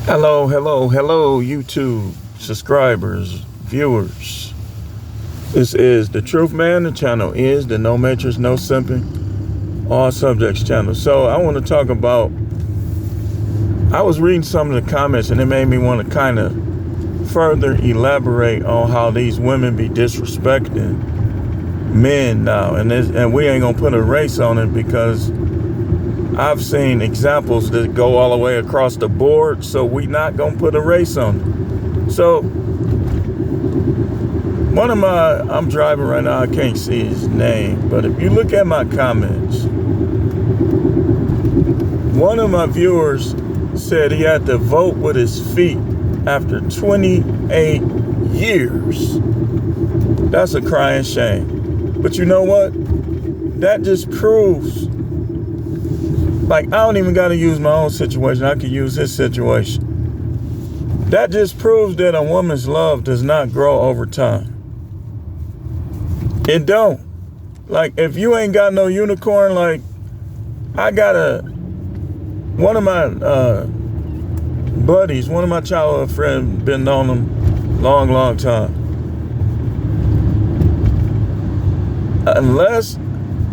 Hello, YouTube subscribers, viewers. This is the Truth Man. The channel is the No Matrix, No Simping, All Subjects channel. So I want to talk about, I was reading some of the comments and it made me want to kind of further elaborate on how these women be disrespecting men now. And we ain't going to put a race on it because I've seen examples that go all the way across the board, so we not gonna put a race on it. So I'm driving right now, I can't see his name, but if you look at my comments, one of my viewers said he had to vote with his feet after 28 years. That's a crying shame. But you know what? That just proves, like, I don't even got to use my own situation. I can use his situation. That just proves that a woman's love does not grow over time. It don't. Like, if you ain't got no unicorn, like, I got one of my buddies, one of my childhood friends, been known him long time. Unless,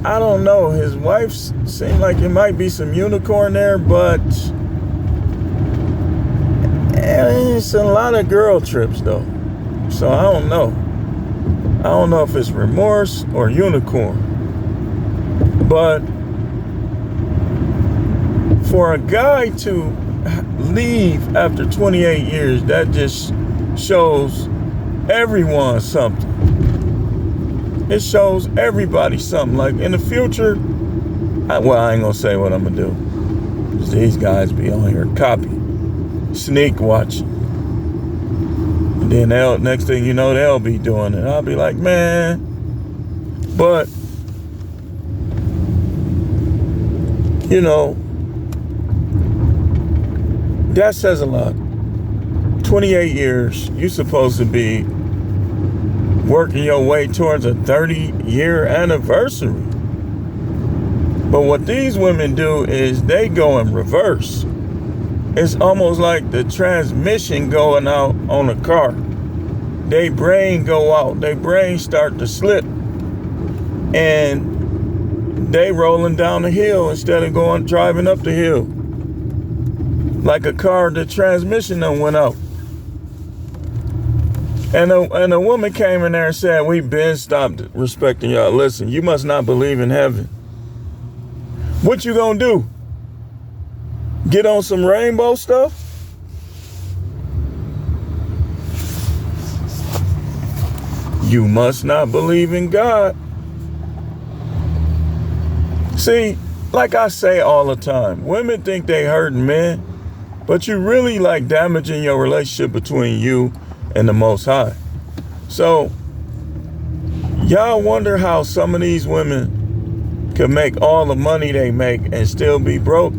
I don't know, his wife seemed like it might be some unicorn there, but it's a lot of girl trips though. So I don't know. I don't know if it's remorse or unicorn. But for a guy to leave after 28 years, that just shows everyone something. It shows everybody something. Like in the future, I ain't gonna say what I'm gonna do. 'Cause these guys be on here copying, sneak watching. And then next thing you know, they'll be doing it. I'll be like, man. But, you know, that says a lot. 28 years, you supposed to be working your way towards a 30-year anniversary. But what these women do is they go in reverse. It's almost like the transmission going out on a car. They brain go out. They brain start to slip. And they rolling down the hill instead of driving up the hill. Like a car, the transmission done went out. And a woman came in there and said, we've been stopped respecting y'all. Listen, you must not believe in heaven. What you gonna do? Get on some rainbow stuff? You must not believe in God. See, like I say all the time, women think they hurting men, but you really like damaging your relationship between you and the Most High. So, y'all wonder how some of these women can make all the money they make and still be broke?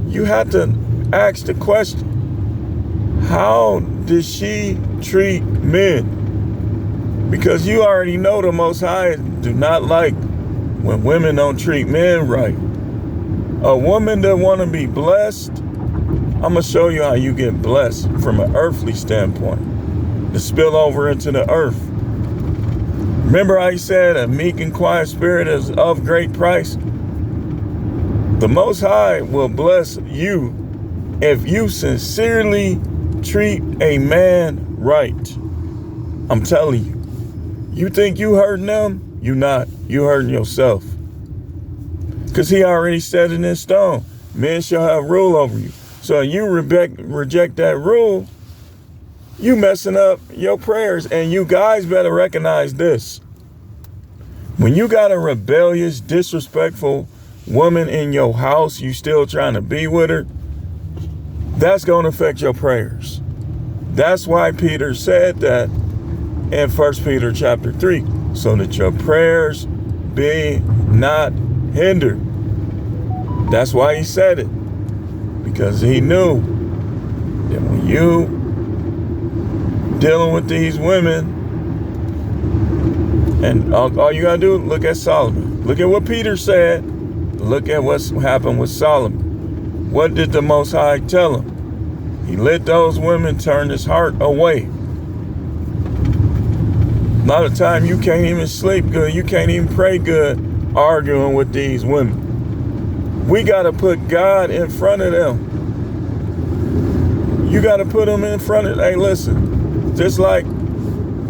You have to ask the question, how does she treat men? Because you already know the Most High do not like when women don't treat men right. A woman that want to be blessed, I'm going to show you how you get blessed from an earthly standpoint. To spill over into the earth. Remember I said a meek and quiet spirit is of great price? The Most High will bless you if you sincerely treat a man right. I'm telling you. You think you hurting them? You not. You hurting yourself. Because he already said it in stone. Men shall have rule over you. So you reject that rule, you messing up your prayers. And you guys better recognize this. When you got a rebellious, disrespectful woman in your house, you still trying to be with her, that's going to affect your prayers. That's why Peter said that in 1 Peter chapter 3, so that your prayers be not hindered. That's why he said it. Because he knew that when you dealing with these women, and all you gotta do, look at Solomon. Look at what Peter said. Look at what's happened with Solomon. What did the Most High tell him? He let those women turn his heart away. A lot of time you can't even sleep good. You can't even pray good arguing with these women. We got to put God in front of them. You got to put them in front of, hey, listen, just like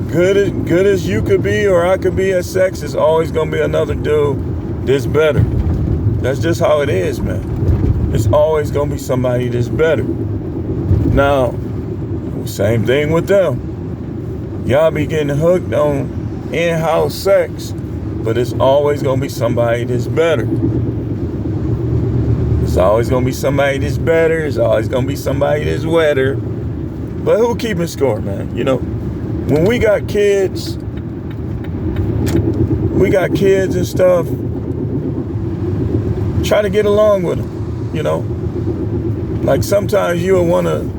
good as you could be or I could be at sex, it's always going to be another dude that's better. That's just how it is, man. It's always going to be somebody that's better. Now, same thing with them. Y'all be getting hooked on in-house sex, but it's always going to be somebody that's better. It's always going to be somebody that's better. It's always going to be somebody that's wetter. But who keeping score, man? You know, when we got kids and stuff, try to get along with them, you know? Like sometimes you'll want to,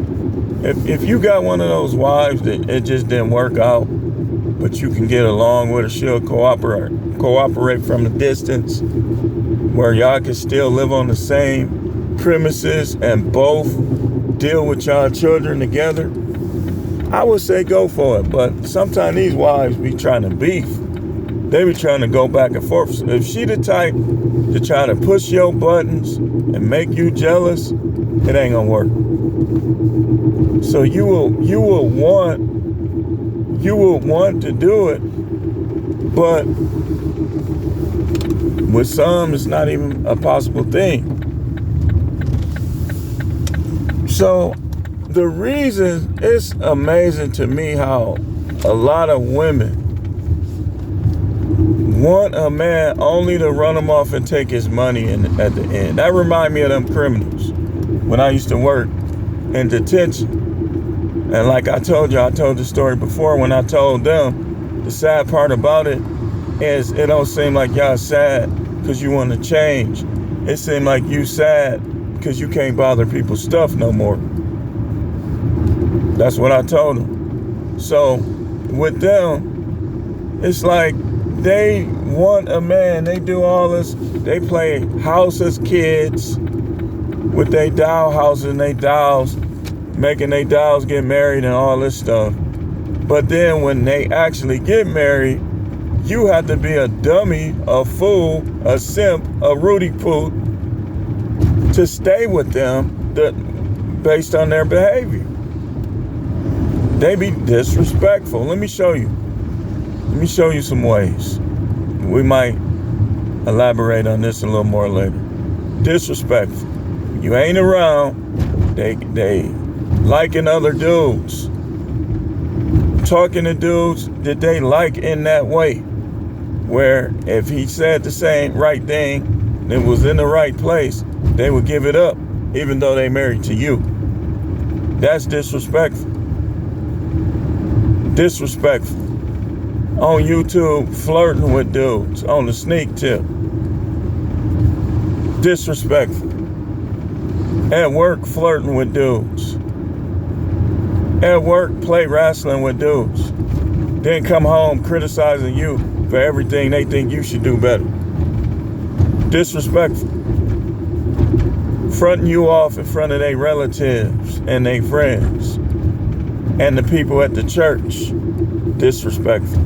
if you got one of those wives that it just didn't work out, but you can get along with her, she'll cooperate from a distance, where y'all can still live on the same premises and both deal with y'all children together, I would say go for it. But sometimes these wives be trying to beef. They be trying to go back and forth. So if she the type to try to push your buttons and make you jealous, it ain't gonna work. So you will want to do it, but with some, it's not even a possible thing. So the reason, it's amazing to me how a lot of women want a man only to run him off and take his money at the end. That reminds me of them criminals when I used to work in detention. And like I told the story before when I told them, the sad part about it is it don't seem like y'all sad because you want to change. It seems like you sad because you can't bother people's stuff no more. That's what I told them. So with them, it's like they want a man. They do all this. They play house as kids with their doll houses and their dolls, making their dolls get married and all this stuff. But then when they actually get married, you have to be a dummy, a fool, a simp, a Rudy Poo to stay with them based on their behavior. They be disrespectful. Let me show you some ways. We might elaborate on this a little more later. Disrespectful. You ain't around. They liking other dudes. Talking to dudes that they like in that way. Where if he said the same right thing and it was in the right place, they would give it up, even though they married to you. That's disrespectful. Disrespectful. On YouTube, flirting with dudes on the sneak tip. Disrespectful. At work, flirting with dudes. At work, play wrestling with dudes. Then come home criticizing you for everything they think you should do better. Disrespectful. Fronting you off in front of their relatives and their friends and the people at the church. Disrespectful.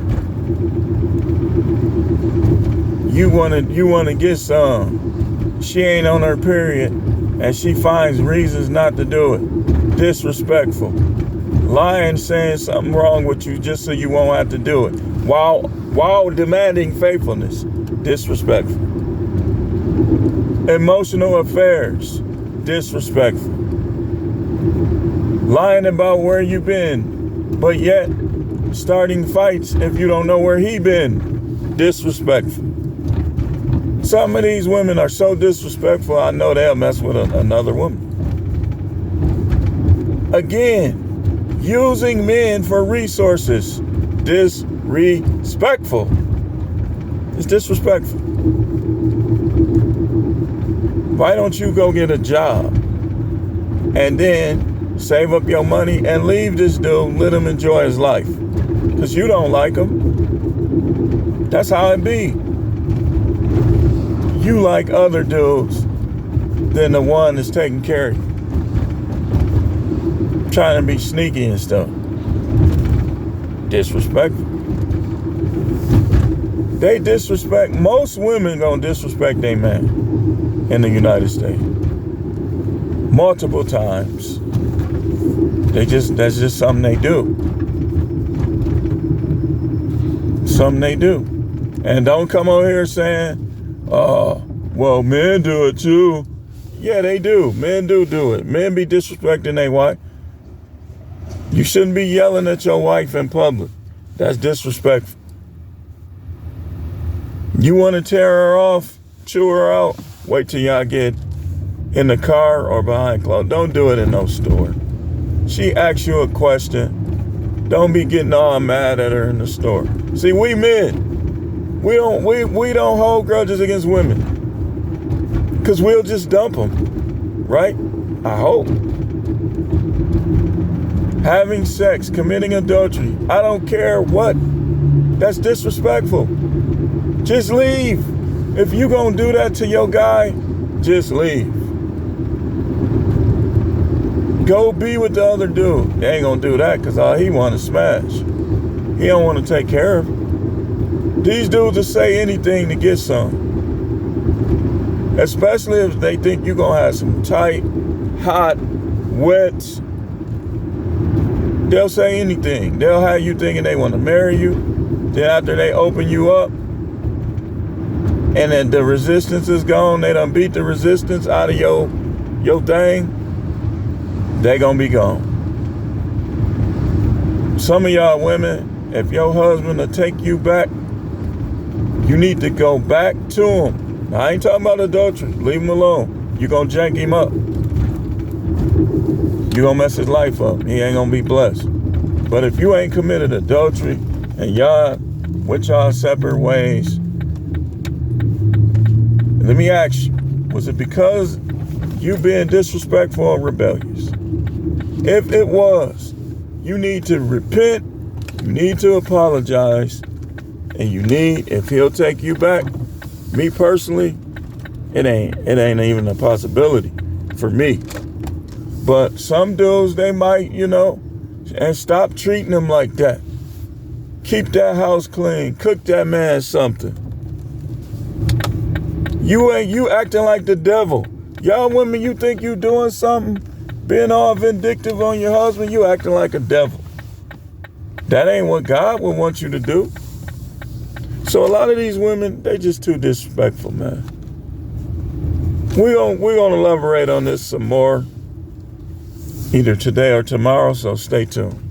You wanna get some. She ain't on her period and she finds reasons not to do it. Disrespectful. Lying, saying something wrong with you just so you won't have to do it. While demanding faithfulness. Disrespectful. Emotional affairs. Disrespectful. Lying about where you been, but yet starting fights if you don't know where he been. Disrespectful. Some of these women are so disrespectful, I know they'll mess with another woman. Again, using men for resources. Disrespectful. It's disrespectful. Why don't you go get a job and then save up your money and leave this dude, let him enjoy his life? Because you don't like him. That's how it be. You like other dudes than the one that's taking care of you. trying to be sneaky and stuff. Disrespectful. They disrespect, most women gonna disrespect their man in the United States. Multiple times. That's just something they do. Something they do. And don't come over here saying, well, men do it too. Yeah, they do. Men do it. Men be disrespecting their wife. You shouldn't be yelling at your wife in public. That's disrespectful. You want to tear her off, chew her out, wait till y'all get in the car or behind closed. Don't do it in no store. She asks you a question. Don't be getting all mad at her in the store. See, we men, we don't hold grudges against women, because we'll just dump them, right? I hope. Having sex, committing adultery, I don't care what. That's disrespectful. Just leave. If you gonna do that to your guy, just leave. Go be with the other dude. They ain't gonna do that because all he want to smash. He don't want to take care of him. These dudes will say anything to get some. Especially if they think you're gonna have some tight, hot, wet. They'll say anything. They'll have you thinking they want to marry you. Then after they open you up, and then the resistance is gone, they done beat the resistance out of your thing, they gonna be gone. Some of y'all women, if your husband will take you back, you need to go back to him. Now, I ain't talking about adultery. Leave him alone. You gonna jank him up. You gonna mess his life up. He ain't gonna be blessed. But if you ain't committed adultery and y'all with y'all separate ways, let me ask you, was it because you being disrespectful or rebellious? If it was, you need to repent, you need to apologize, and if he'll take you back, me personally, it ain't even a possibility for me. But some dudes, they might, and stop treating them like that. Keep that house clean, cook that man something. You acting like the devil. Y'all women, you think you doing something, being all vindictive on your husband, you acting like a devil. That ain't what God would want you to do. So a lot of these women, they just too disrespectful, man. We're gonna elaborate on this some more, either today or tomorrow, so stay tuned.